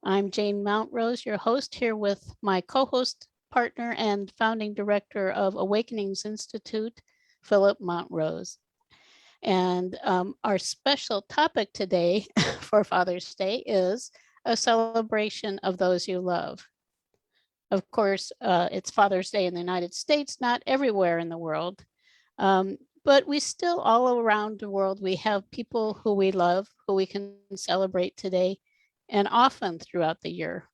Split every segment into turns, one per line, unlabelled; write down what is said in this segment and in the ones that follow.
I'm Jane Mountrose, your host, here with my co-host, partner, and founding director of Awakenings Institute, Phillip Mountrose. And our special topic today for Father's Day is a celebration of those you love. Of course, it's Father's Day in the United States, not everywhere in the world. But we still, all around the world, we have people who we love, who we can celebrate today and often throughout the year.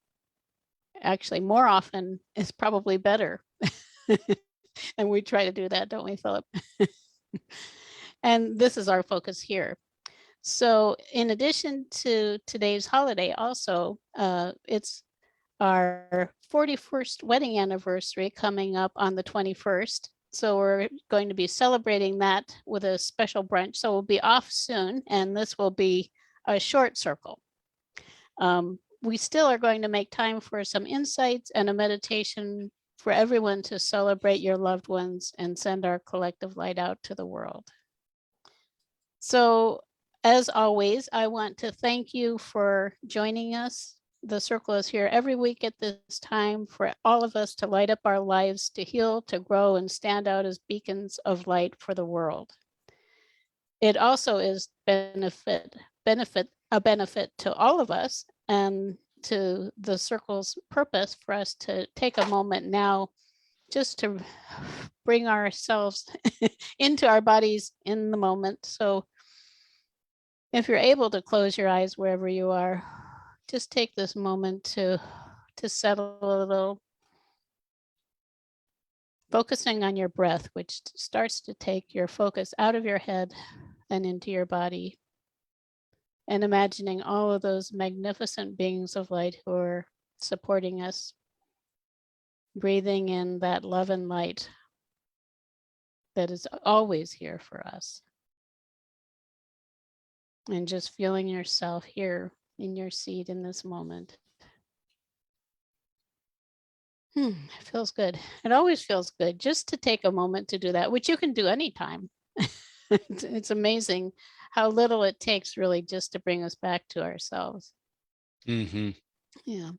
Actually, more often is probably better. And we try to do that, don't we, Philip? And this is our focus here. So in addition to today's holiday, also, it's our 41st wedding anniversary coming up on the 21st. So we're going to be celebrating that with a special brunch. So we'll be off soon, and this will be a short circle. We still are going to make time for some insights and a meditation for everyone to celebrate your loved ones and send our collective light out to the world. So as always, I want to thank you for joining us. The circle is here every week at this time for all of us to light up our lives, to heal, to grow, and stand out as beacons of light for the world. It also is a benefit to all of us and to the circle's purpose for us to take a moment now just to bring ourselves into our bodies in the moment. So if you're able to close your eyes wherever you are, just take this moment to settle a little, focusing on your breath, which starts to take your focus out of your head and into your body, and imagining all of those magnificent beings of light who are supporting us, breathing in that love and light that is always here for us. And just feeling yourself here in your seat in this moment. It feels good. It always feels good just to take a moment to do that, which you can do anytime. It's amazing how little it takes really just to bring us back to ourselves.
Mm-hmm.
Yeah.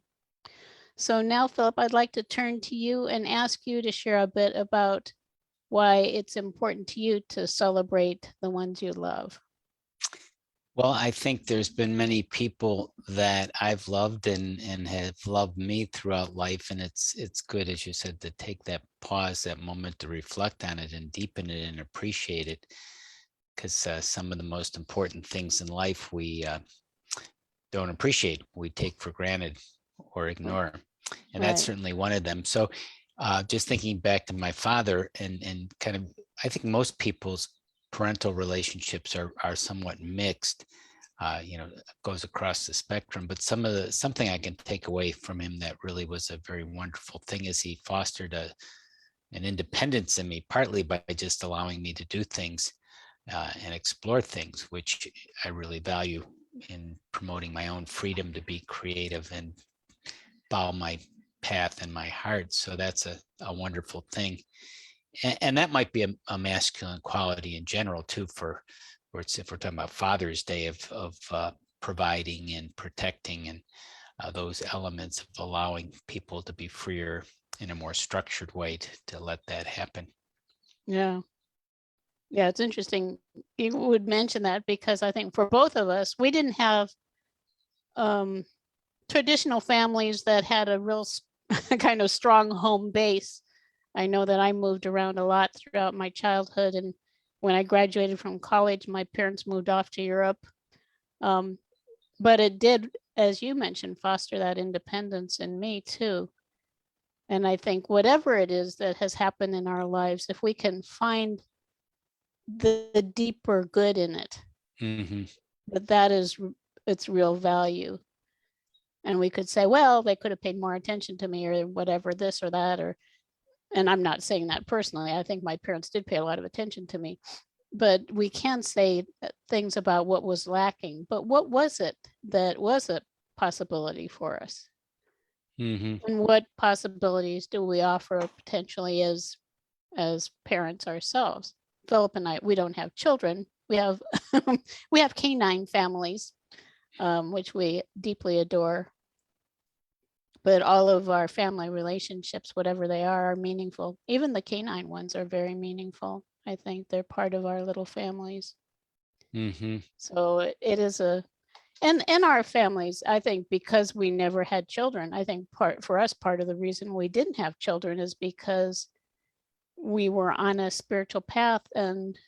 So now, Philip, I'd like to turn to you and ask you to share a bit about why it's important to you to celebrate the ones you love.
Well, I think there's been many people that I've loved and have loved me throughout life. And it's good, as you said, to take that pause, that moment to reflect on it and deepen it and appreciate it. Because some of the most important things in life we don't appreciate, we take for granted or ignore. And that's
Right.
certainly one of them. So just thinking back to my father and kind of, I think most people's parental relationships are somewhat mixed. Goes across the spectrum, but something I can take away from him that really was a very wonderful thing is he fostered an independence in me, partly by just allowing me to do things and explore things, which I really value in promoting my own freedom to be creative and follow my path and my heart. So that's a wonderful thing. And that might be a masculine quality in general too, if we're talking about Father's Day of providing and protecting and those elements of allowing people to be freer in a more structured way to let that happen.
Yeah. Yeah, it's interesting you would mention that because I think for both of us, we didn't have traditional families that had a real kind of strong home base. I know that I moved around a lot throughout my childhood, and when I graduated from college, my parents moved off to Europe. But it did, as you mentioned, foster that independence in me too. And I think whatever it is that has happened in our lives, if we can find the deeper good in it,
Mm-hmm.
that is its real value. And we could say, well, they could have paid more attention to me or whatever, this or that, or, and I'm not saying that personally. I think my parents did pay a lot of attention to me, but we can say things about what was lacking. But what was it that was a possibility for us?
Mm-hmm.
And what possibilities do we offer potentially as parents ourselves? Philip and I, we don't have children. We have we have canine families, which we deeply adore. But all of our family relationships, whatever they are meaningful. Even the canine ones are very meaningful. I think they're part of our little families.
Mm-hmm.
So it is a, and in our families, I think because we never had children, I think part for us, part of the reason we didn't have children is because we were on a spiritual path and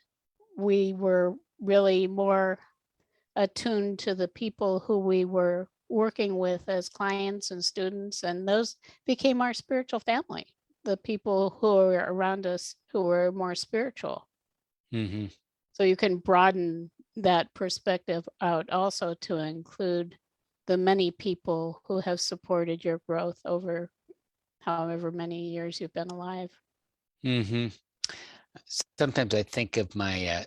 we were really more attuned to the people who we were working with as clients and students, and those became our spiritual family, the people who are around us who were more spiritual.
Mm-hmm.
So you can broaden that perspective out also to include the many people who have supported your growth over however many years you've been alive.
Mm-hmm. Sometimes I think of my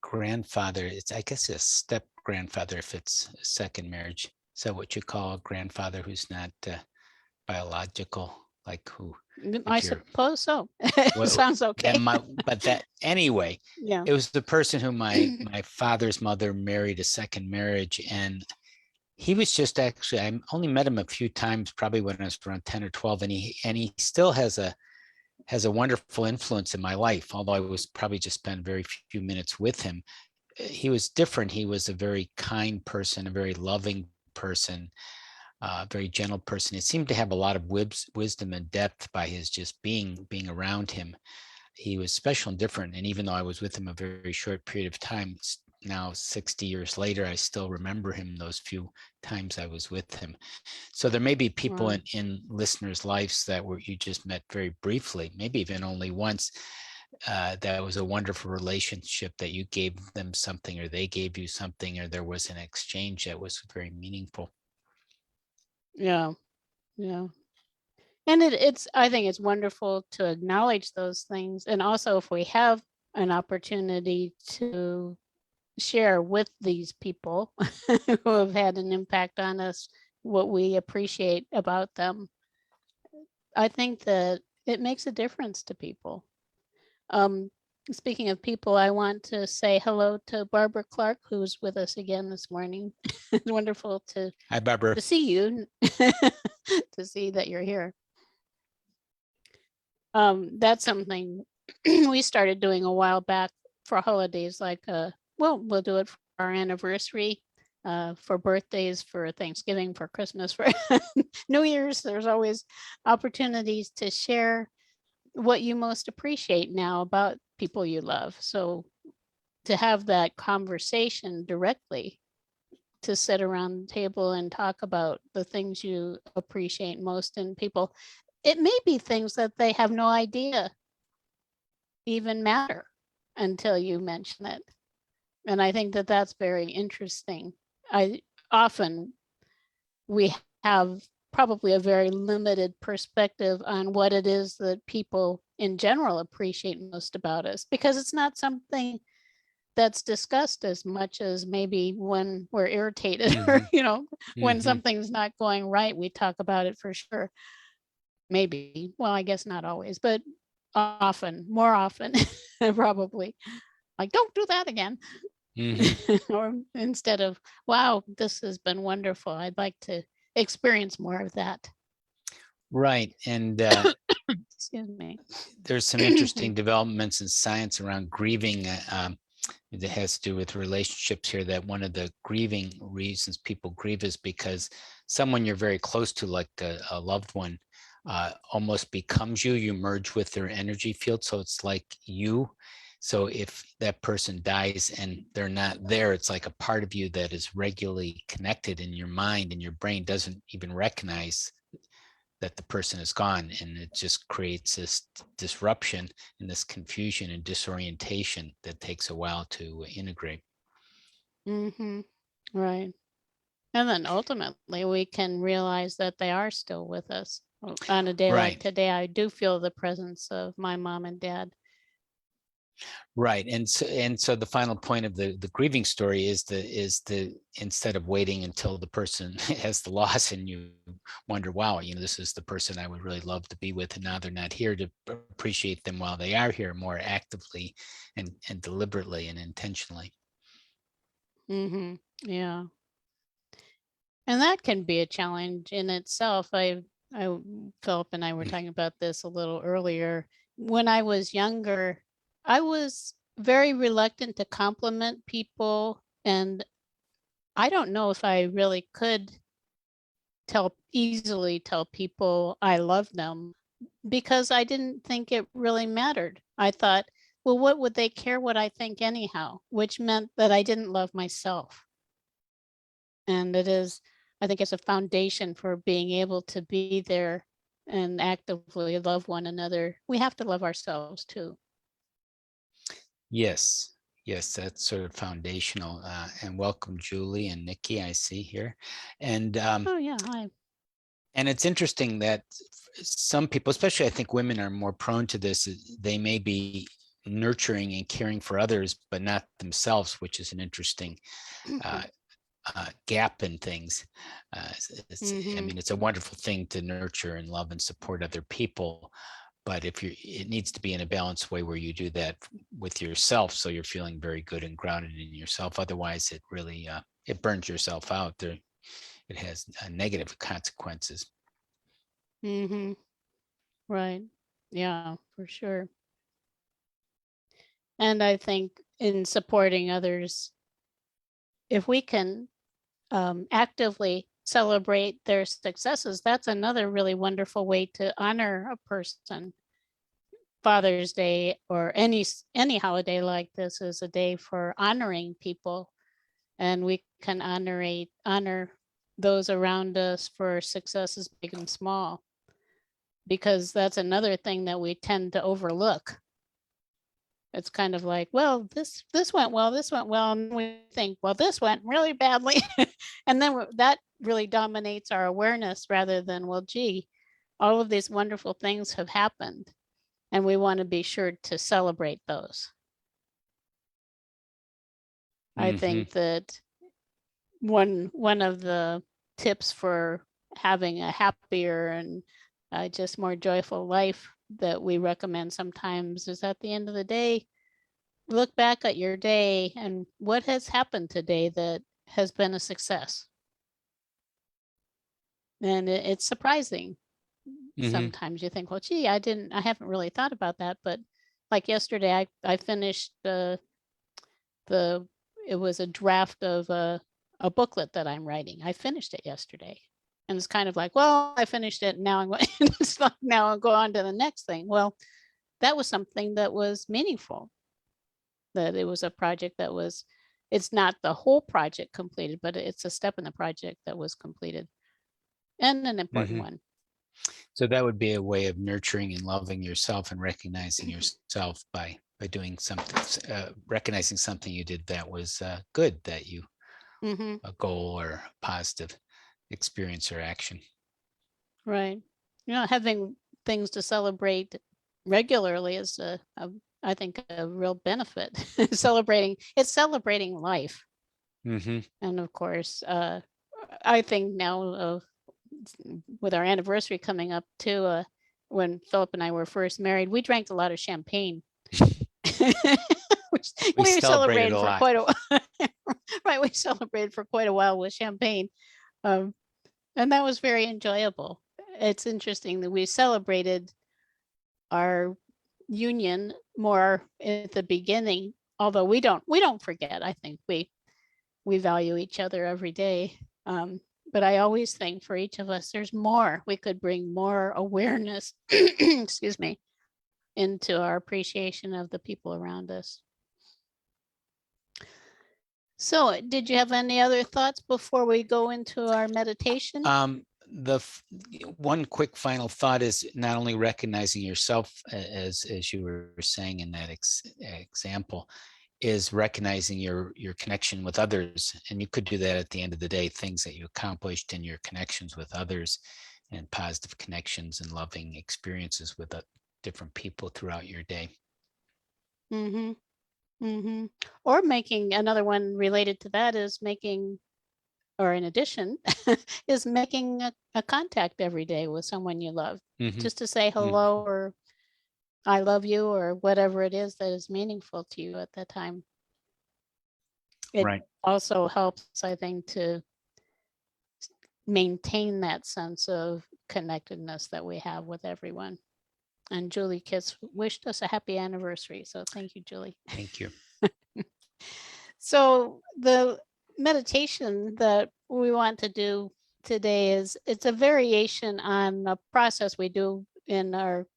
grandfather. It's, I guess, a step grandfather if it's a second marriage. Is that what you call a grandfather who's not biological? Like who,
I
if you're,
suppose so.
well,
Sounds
that
okay.
my, but that anyway,
Yeah.
it was the person who my father's mother married a second marriage, and he was just actually, I only met him a few times, probably when I was around 10 or 12, and he still has a wonderful influence in my life, although I was probably just spent very few minutes with him. He was different. He was a very kind person, a very loving person, very gentle person. He seemed to have a lot of wisdom and depth by his just being around him. He was special and different. And even though I was with him a very short period of time, now 60 years later, I still remember him those few times I was with him. So there may be people
Wow.
in listeners' lives that were you just met very briefly, maybe even only once. That was a wonderful relationship that you gave them something or they gave you something or there was an exchange that was very meaningful.
Yeah. Yeah. And it's, I think it's wonderful to acknowledge those things. And also, if we have an opportunity to share with these people who have had an impact on us, what we appreciate about them, I think that it makes a difference to people. Um, Speaking of people, I want to say hello to Barbara Clark, who's with us again this morning. It's wonderful
Hi, Barbara.
to see you, to see that you're here. That's something we started doing a while back for holidays, like well, we'll do it for our anniversary, for birthdays, for Thanksgiving, for Christmas, for New Year's. There's always opportunities to share what you most appreciate now about people you love. So to have that conversation directly, to sit around the table and talk about the things you appreciate most in people, it may be things that they have no idea even matter until you mention it. And I think that that's very interesting. I often we have probably a very limited perspective on what it is that people in general appreciate most about us, because it's not something that's discussed as much as maybe when we're irritated or
Mm-hmm.
when
Mm-hmm.
something's not going right, we talk about it for sure. Maybe, well, I guess not always, but often, more often, probably, like, don't do that again.
Mm-hmm.
Or instead of, wow, this has been wonderful, I'd like to experience more of that.
Right. And
Excuse me.
there's some interesting developments in science around grieving. That has to do with relationships here, that one of the grieving reasons people grieve is because someone you're very close to, like a loved one, almost becomes you. You merge with their energy field. So it's like you. So if that person dies and they're not there, it's like a part of you that is regularly connected in your mind, and your brain doesn't even recognize that the person is gone, and it just creates this disruption and this confusion and disorientation that takes a while to integrate.
Mm-hmm. Right. And then ultimately we can realize that they are still with us. On a day like
Right,
today, I do feel the presence of my mom and dad.
right. And so the final point of the grieving story is the instead of waiting until the person has the loss and you wonder, wow, this is the person I would really love to be with, and now they're not here, to appreciate them while they are here more actively and deliberately and intentionally.
Mm-hmm. Yeah. And that can be a challenge in itself. Philip and I were talking about this a little earlier. When I was younger, I was very reluctant to compliment people, and I don't know if I really could easily tell people I love them because I didn't think it really mattered. I thought, well, what would they care what I think anyhow? Which meant that I didn't love myself. And I think it's a foundation for being able to be there and actively love one another. We have to love ourselves too.
Yes, yes, that's sort of foundational. And welcome, Julie and Nikki, I see here. And
Oh yeah, hi.
and it's interesting that some people, especially I think women, are more prone to this. They may be nurturing and caring for others, but not themselves, which is an interesting uh, gap in things. I
Mm-hmm.
mean, it's a wonderful thing to nurture and love and support other people, but it needs to be in a balanced way where you do that with yourself, so you're feeling very good and grounded in yourself. Otherwise, it really it burns yourself out. It has negative consequences.
Mm-hmm. Right. Yeah, for sure. And I think in supporting others, if we can actively celebrate their successes, that's another really wonderful way to honor a person. Father's Day or any holiday like this is a day for honoring people, and we can honor those around us for successes big and small, because that's another thing that we tend to overlook. It's kind of like, well, this went well, and we think, well, this went really badly, and then that really dominates our awareness rather than, well, gee, all of these wonderful things have happened, and we want to be sure to celebrate those. I
Hmm.
think that one of the tips for having a happier and just more joyful life that we recommend sometimes is, at the end of the day, look back at your day and what has happened today that has been a success. And it's surprising.
Hmm.
Sometimes you think, well, gee, I haven't really thought about that. But like yesterday, I finished the it was a draft of a booklet that I'm writing. I finished it yesterday. And it's kind of like, well, I finished it. Now I'm going, it's like, now I'll go on to the next thing. Well, that was something that was meaningful, that it was a project that was, it's not the whole project completed, but it's a step in the project that was completed, and an important
Hmm.
one.
So that would be a way of nurturing and loving yourself and recognizing yourself by doing something, recognizing something you did that was good, that you
Mm-hmm.
a goal or a positive experience or action.
Right. Having things to celebrate regularly is I think a real benefit. It's celebrating life.
Hmm.
And of course, I think now of with our anniversary coming up too, when Philip and I were first married, we drank a lot of champagne.
We
We
celebrated
celebrated
a
for
lot.
quite a while. Right, we celebrated for quite a while with champagne. Um, and that was very enjoyable. It's interesting that we celebrated our union more at the beginning, although we don't forget. I think we value each other every day. But I always think for each of us, there's more. We could bring more awareness, excuse me, into our appreciation of the people around us. So, did you have any other thoughts before we go into our meditation?
The one quick final thought is not only recognizing yourself, as you were saying in that example, is recognizing your connection with others. And you could do that at the end of the day, things that you accomplished in your connections with others, and positive connections and loving experiences with different people throughout your day.
Mm-hmm. Mm-hmm. Or making another one related to that is making, or in addition, is making a contact every day with someone you love,
Hmm.
just to say
Hmm.
hello or I love you or whatever it is that is meaningful to you at that time. It
Right.
also helps, I think, to maintain that sense of connectedness that we have with everyone. And Julie Kitts wished us a happy anniversary. So thank you, Julie.
Thank you.
So the meditation that we want to do today is it's a variation on a process we do in our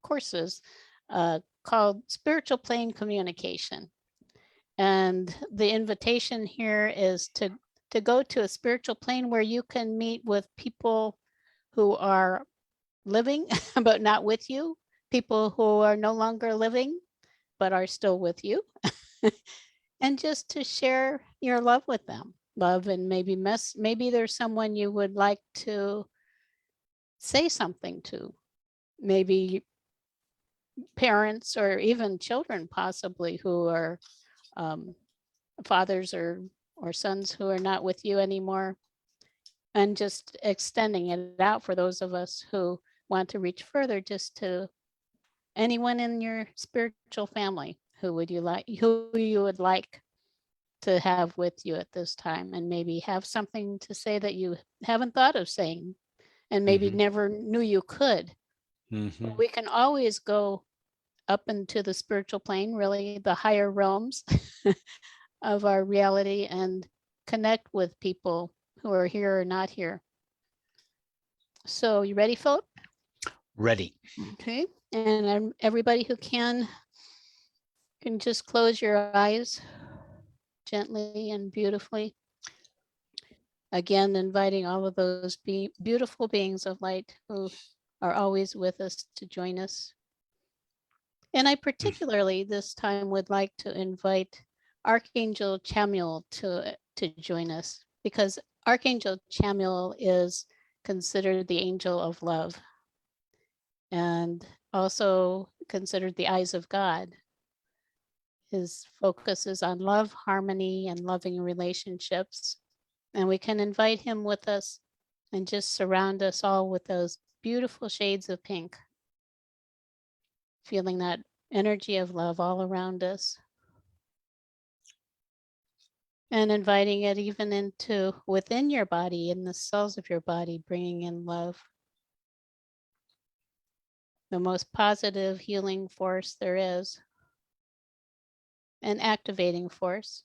courses called spiritual plane communication. And the invitation here is to go to a spiritual plane where you can meet with people who are living but not with you, people who are no longer living but are still with you, and just to share your love with them. Love and maybe there's someone you would like to say something to. Maybe parents or even children possibly who are um, fathers or sons who are not with you anymore, and just extending it out for those of us who want to reach further, just to anyone in your spiritual family who you would like to have with you at this time, and maybe have something to say that you haven't thought of saying and maybe
Hmm.
never knew you could.
Hmm.
But we can always go up into the spiritual plane, really the higher realms of our reality, and connect with people who are here or not here. So, you ready, Philip?
Ready.
Okay. And everybody who can just close your eyes gently and beautifully. Again, inviting all of those beautiful beings of light who are always with us to join us. And I particularly this time would like to invite Archangel Chamuel to join us, because Archangel Chamuel is considered the angel of love and also considered the eyes of God. His focus is on love, harmony, and loving relationships. And we can invite him with us and just surround us all with those beautiful shades of pink, feeling that energy of love all around us, and inviting it even into within your body, in the cells of your body, bringing in love, the most positive healing force there is, an activating force.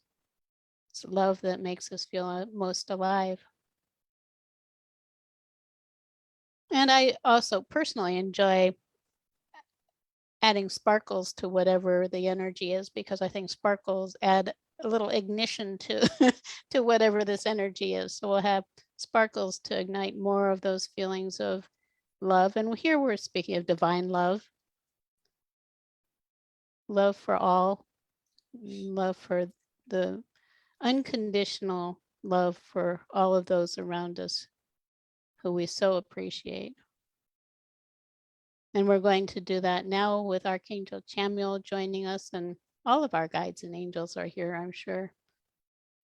It's love that makes us feel most alive. And I also personally enjoy adding sparkles to whatever the energy is, because I think sparkles add a little ignition to to whatever this energy is. So we'll have sparkles to ignite more of those feelings of love. And here we're speaking of divine love, love for all, love for the unconditional love for all of those around us who we so appreciate. And we're going to do that now with Archangel Chamuel joining us, and all of our guides and angels are here, I'm sure.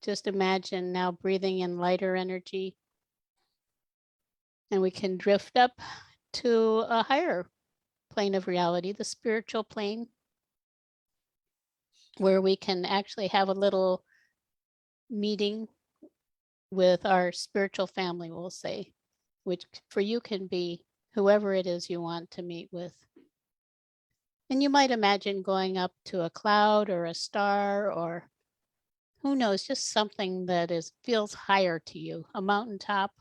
Just imagine now breathing in lighter energy, and we can drift up to a higher plane of reality, the spiritual plane, where we can actually have a little meeting with our spiritual family, we'll say, which for you can be whoever it is you want to meet with. And you might imagine going up to a cloud or a star, or who knows, just something that is feels higher to you, a mountaintop.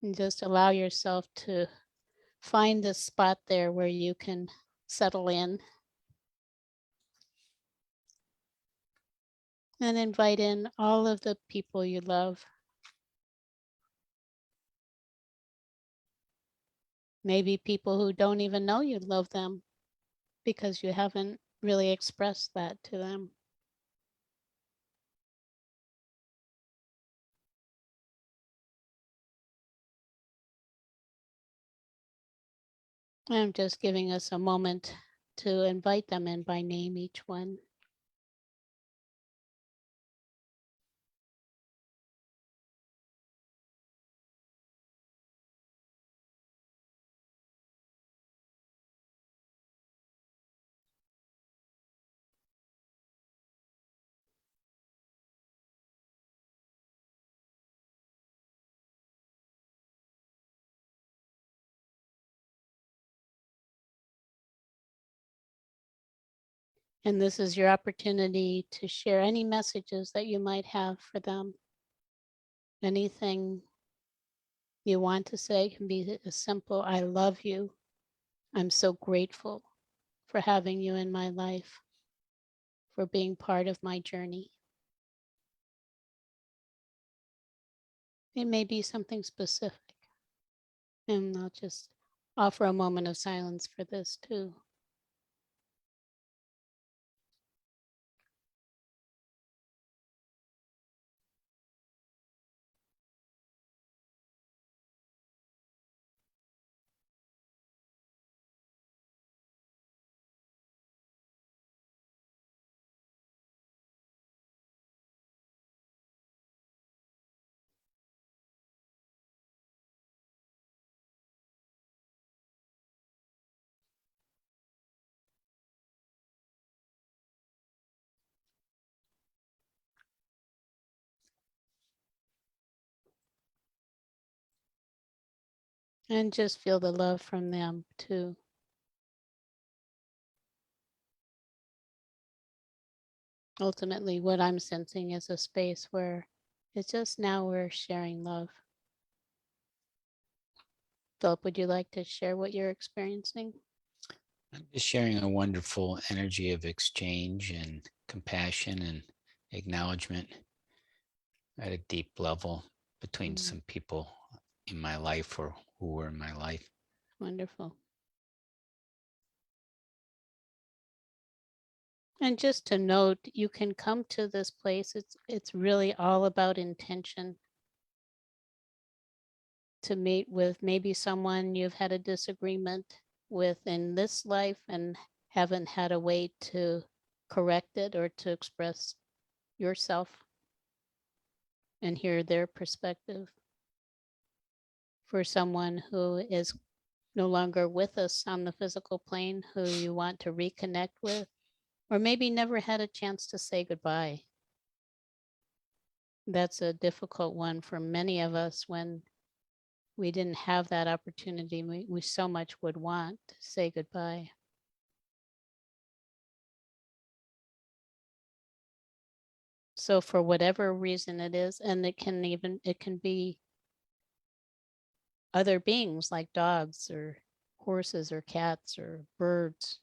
And just allow yourself to find a spot there where you can settle in, and invite in all of the people you love. Maybe people who don't even know you love them because you haven't really expressed that to them. I'm just giving us a moment to invite them in by name, each one. And this is your opportunity to share any messages that you might have for them. Anything you want to say can be as simple, I love you. I'm so grateful for having you in my life, for being part of my journey. It may be something specific. And I'll just offer a moment of silence for this too. And just feel the love from them too. Ultimately, what I'm sensing is a space where it's just now we're sharing love. Philip, would you like to share what you're experiencing?
I'm just sharing a wonderful energy of exchange and compassion and acknowledgement at a deep level between some people in my life or who were in my life.
Wonderful. And just to note, you can come to this place. It's really all about intention. To meet with maybe someone you've had a disagreement with in this life and haven't had a way to correct it or to express yourself and hear their perspective. For someone who is no longer with us on the physical plane, who you want to reconnect with, or maybe never had a chance to say goodbye. That's a difficult one for many of us when we didn't have that opportunity. We so much would want to say goodbye. So for whatever reason it is, and it can be other beings like dogs or horses or cats or birds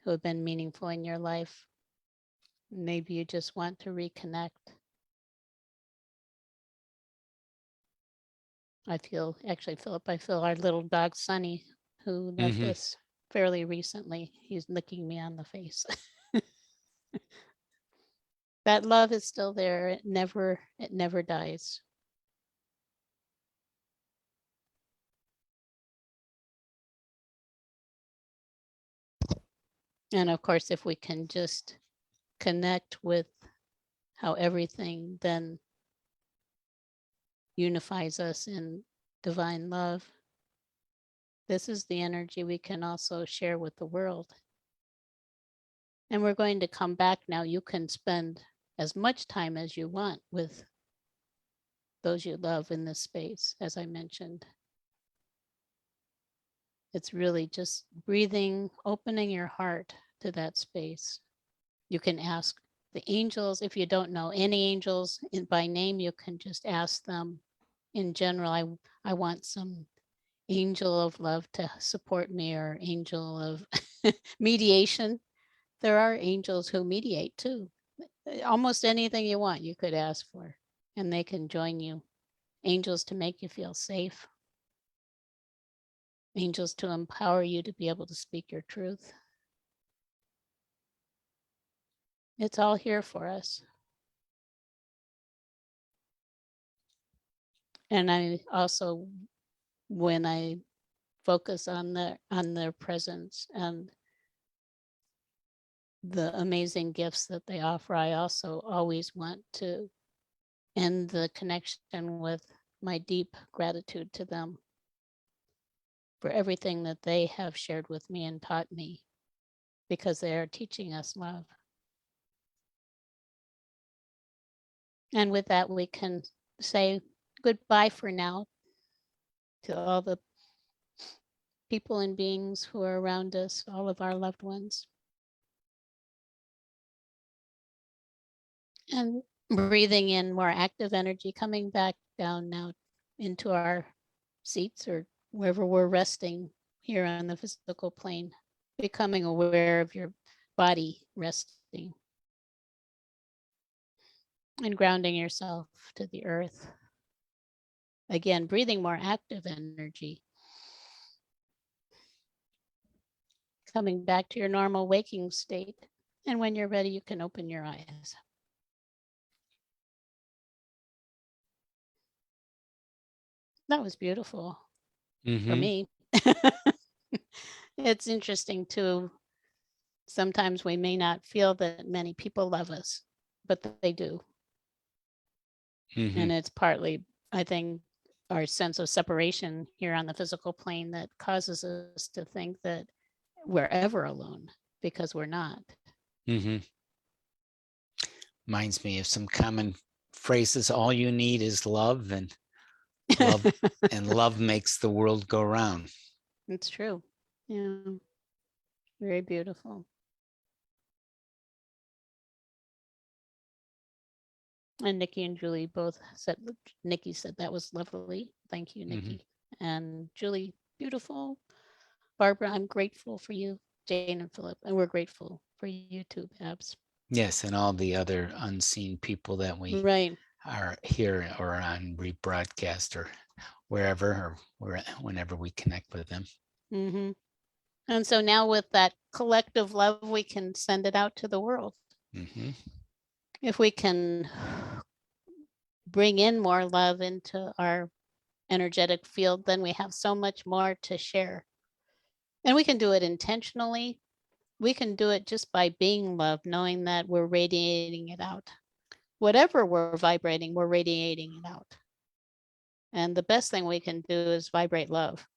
who have been meaningful in your life. Maybe you just want to reconnect. I feel, actually, Philip, I feel our little dog, Sunny, who left us fairly recently, he's licking me on the face. That love is still there. It never dies. And of course, if we can just connect with how everything then unifies us in divine love, this is the energy we can also share with the world. And we're going to come back now. You can spend as much time as you want with those you love in this space, as I mentioned. It's really just breathing, opening your heart to that space. You can ask the angels, if you don't know any angels by name, you can just ask them in general, I want some angel of love to support me, or angel of mediation. There are angels who mediate too. Almost anything you want, you could ask for, and they can join you. Angels to make you feel safe. Angels to empower you to be able to speak your truth. It's all here for us. And I also, when I focus on their presence and the amazing gifts that they offer, I also always want to end the connection with my deep gratitude to them for everything that they have shared with me and taught me, because they are teaching us love. And with that, we can say goodbye for now to all the people and beings who are around us, all of our loved ones. And breathing in more active energy, coming back down now into our seats or wherever we're resting here on the physical plane, becoming aware of your body resting and grounding yourself to the earth. Again, breathing more active energy. Coming back to your normal waking state. And when you're ready, you can open your eyes. That was beautiful for me. It's interesting too. Sometimes we may not feel that many people love us, but they do. And it's partly, I think, our sense of separation here on the physical plane that causes us to think that we're ever alone, because we're not.
Reminds me of some common phrases. All you need is love, and love makes the world go round.
It's true. Yeah. Very beautiful. And Nikki and Julie both said, Nikki said that was lovely. Thank you, Nikki. And Julie, beautiful. Barbara, I'm grateful for you, Jane and Philip, and we're grateful for you too, Babs.
Yes, and all the other unseen people that we are here or on rebroadcast or wherever or whenever we connect with them.
And so now with that collective love, we can send it out to the world. If we can bring in more love into our energetic field, then we have so much more to share. And we can do it intentionally. We can do it just by being love, knowing that we're radiating it out. Whatever we're vibrating, we're radiating it out. And the best thing we can do is vibrate love.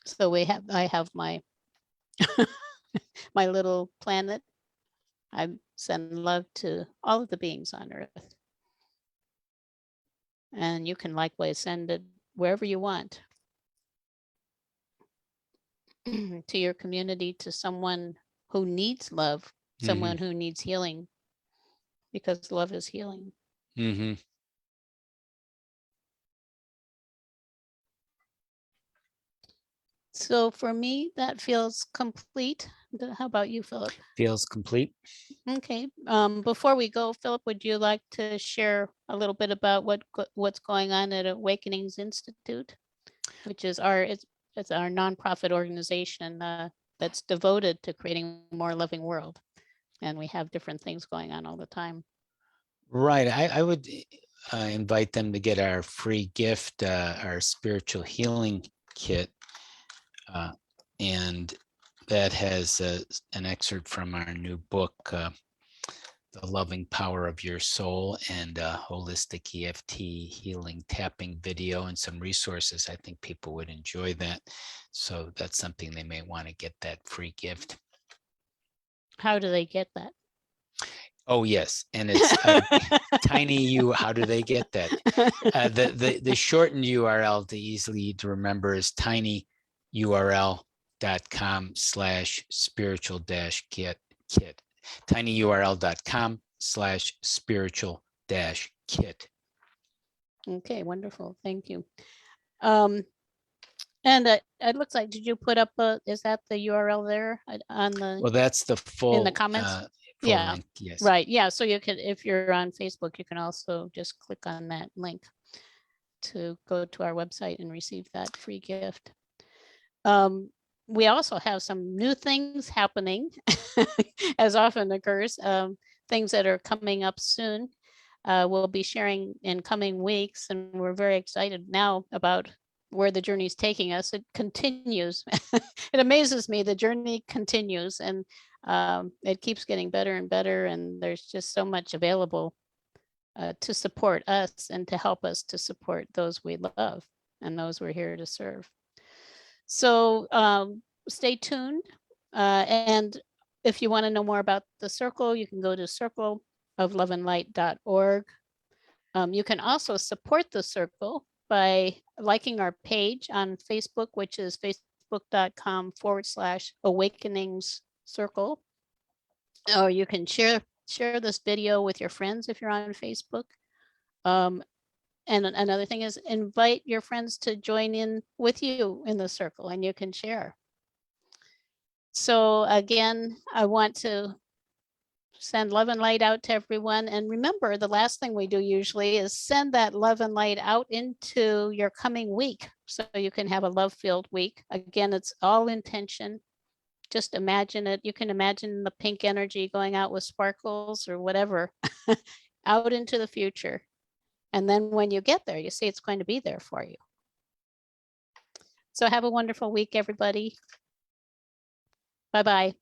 So I have my my little planet. I send love to all of the beings on Earth. And you can likewise send it wherever you want. To your community, to someone who needs love, someone who needs healing, because love is healing. So for me, that feels complete. How about you, Philip?
Feels complete.
Okay. Before we go, Philip, would you like to share a little bit about what's going on at Awakenings Institute, which is it's our nonprofit organization that's devoted to creating a more loving world, and we have different things going on all the time.
Right. I would invite them to get our free gift, our spiritual healing kit. And that has an excerpt from our new book, The Loving Power of Your Soul, and a holistic EFT healing tapping video and some resources. I think people would enjoy that. So that's something they may want to get, that free gift.
How do they get that?
Oh, yes. And it's tiny U. How do they get that? The shortened URL to easily to remember is tinyurl.com/spiritual-kit. tinyurl.com/spiritual-kit.
Okay, wonderful. Thank you. And it looks like, did you put up is that the URL there on the?
Well, that's the full
in the comments.
full
Yeah,
link, yes.
Right. Yeah. So you could, if you're on Facebook, you can also just click on that link to go to our website and receive that free gift. We also have some new things happening, as often occurs, things that are coming up soon. We'll be sharing in coming weeks, and we're very excited now about where the journey is taking us. It continues. It amazes me. The journey continues, and it keeps getting better and better. And there's just so much available to support us and to help us to support those we love and those we're here to serve. So stay tuned. And if you want to know more about the circle, you can go to circleofloveandlight.org. You can also support the circle by liking our page on Facebook, which is facebook.com/awakenings circle. Or you can share this video with your friends if you're on Facebook. And another thing is invite your friends to join in with you in the circle, and you can share. So again, I want to send love and light out to everyone. And remember, the last thing we do usually is send that love and light out into your coming week, so you can have a love-filled week. Again, it's all intention. Just imagine it. You can imagine the pink energy going out with sparkles or whatever out into the future. And then when you get there, you see it's going to be there for you. So have a wonderful week, everybody. Bye-bye.